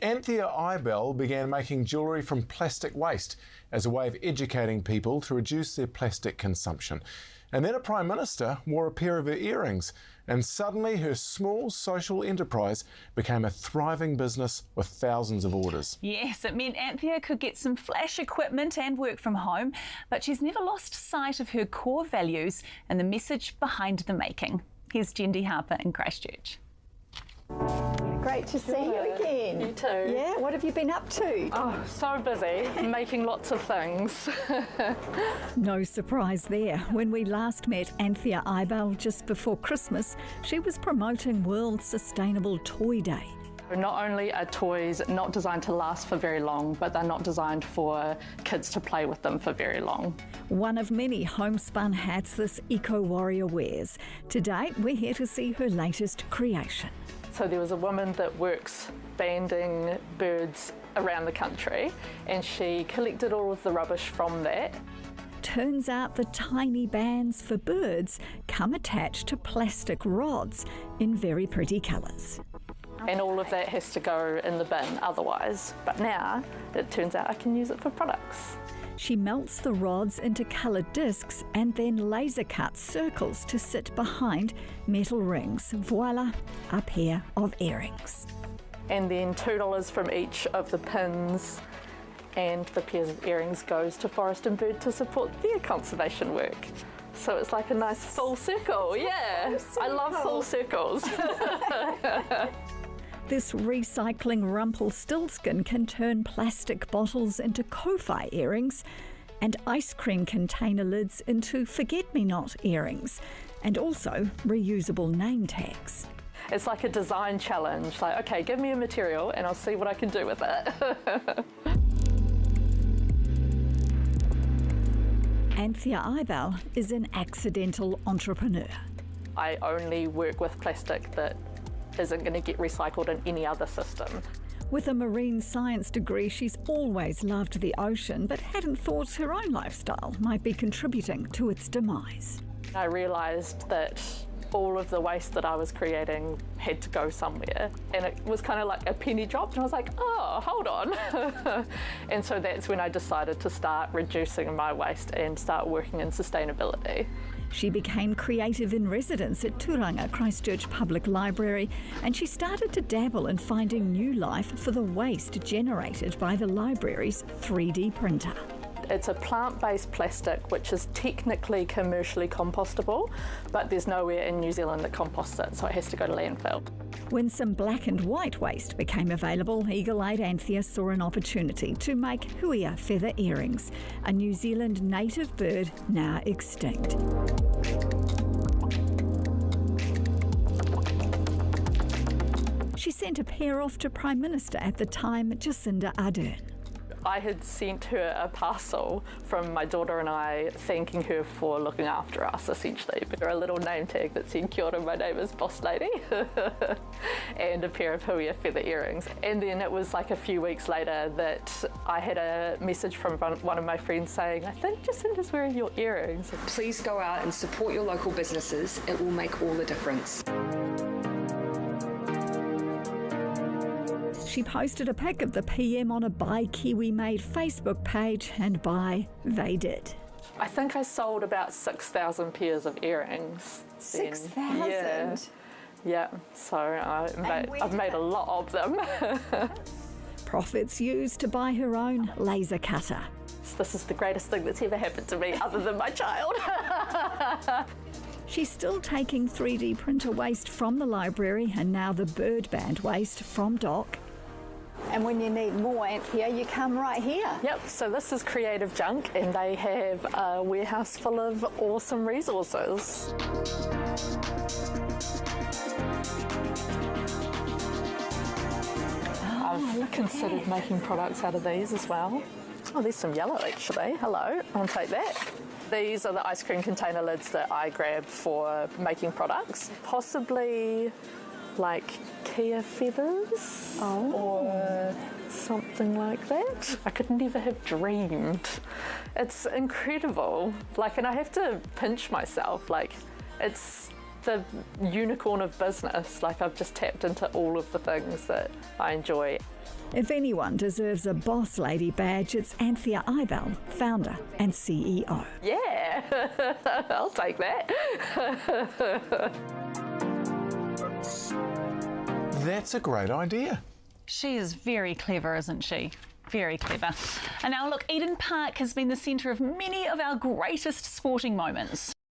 Anthea Eibel began making jewellery from plastic waste as a way of educating people to reduce their plastic consumption. And then a Prime Minister wore a pair of her earrings, and suddenly her small social enterprise became a thriving business with thousands of orders. Yes, it meant Anthea could get some flash equipment and work from home, but she's never lost sight of her core values and the message behind the making. Here's Jendi Harper in Christchurch. Great to see you again. You too. Yeah, what have you been up to? Oh, so busy, making lots of things. No surprise there. When we last met Anthea Eibel just before Christmas, she was promoting World Sustainable Toy Day. Not only are toys not designed to last for very long, but they're not designed for kids to play with them for very long. One of many homespun hats this eco-warrior wears. Today, we're here to see her latest creation. So there was a woman that works banding birds around the country, and she collected all of the rubbish from that. Turns out the tiny bands for birds come attached to plastic rods in very pretty colours. And all of that has to go in the bin otherwise. But now it turns out I can use it for products. She melts the rods into coloured discs and then laser cuts circles to sit behind metal rings. Voila, a pair of earrings. And then $2 from each of the pins and the pairs of earrings goes to Forest and Bird to support their conservation work. So it's like a nice full circle, yeah. I love full circles. This recycling Rumpelstiltskin can turn plastic bottles into Ko-Fi earrings and ice cream container lids into forget-me-not earrings, and also reusable name tags. It's like a design challenge, like, okay, give me a material and I'll see what I can do with it. Anthea Eibel is an accidental entrepreneur. I only work with plastic that isn't going to get recycled in any other system. With a marine science degree, she's always loved the ocean, but hadn't thought her own lifestyle might be contributing to its demise. I realised that all of the waste that I was creating had to go somewhere, and it was kind of like a penny dropped, and I was like, oh, hold on. And so that's when I decided to start reducing my waste and start working in sustainability. She became creative in residence at Turanga Christchurch Public Library, and she started to dabble in finding new life for the waste generated by the library's 3D printer. It's a plant-based plastic which is technically commercially compostable, but there's nowhere in New Zealand that composts it, so it has to go to landfill. When some black and white waste became available, eagle-eyed Anthea saw an opportunity to make huia feather earrings, a New Zealand native bird now extinct. She sent a pair off to Prime Minister at the time, Jacinda Ardern. I had sent her a parcel from my daughter and I thanking her for looking after us, essentially. But a little name tag that said, "Kia ora, my name is Boss Lady," and a pair of huia feather earrings. And then it was like a few weeks later that I had a message from one of my friends saying, "I think Jacinda's wearing your earrings." Please go out and support your local businesses. It will make all the difference. She posted a pic of the PM on a Buy Kiwi Made Facebook page, and buy they did. I think I sold about 6,000 pairs of earrings. 6,000? Yeah, so I've made a lot of them. Profits used to buy her own laser cutter. This is the greatest thing that's ever happened to me other than my child. She's still taking 3D printer waste from the library and now the bird band waste from DOC. And when you need more, Anthea, you come right here. Yep, so this is Creative Junk, and they have a warehouse full of awesome resources. I've considered making products out of these as well. Oh, there's some yellow actually. Hello, I'll take that. These are the ice cream container lids that I grab for making products. Possibly like Kia feathers or something like that. I could never have dreamed. It's incredible. Like, and I have to pinch myself. Like, it's the unicorn of business. Like, I've just tapped into all of the things that I enjoy. If anyone deserves a boss lady badge, it's Anthea Eibel, founder and CEO. Yeah, I'll take that. That's a great idea. She is very clever, isn't she? Very clever. And now look, Eden Park has been the centre of many of our greatest sporting moments.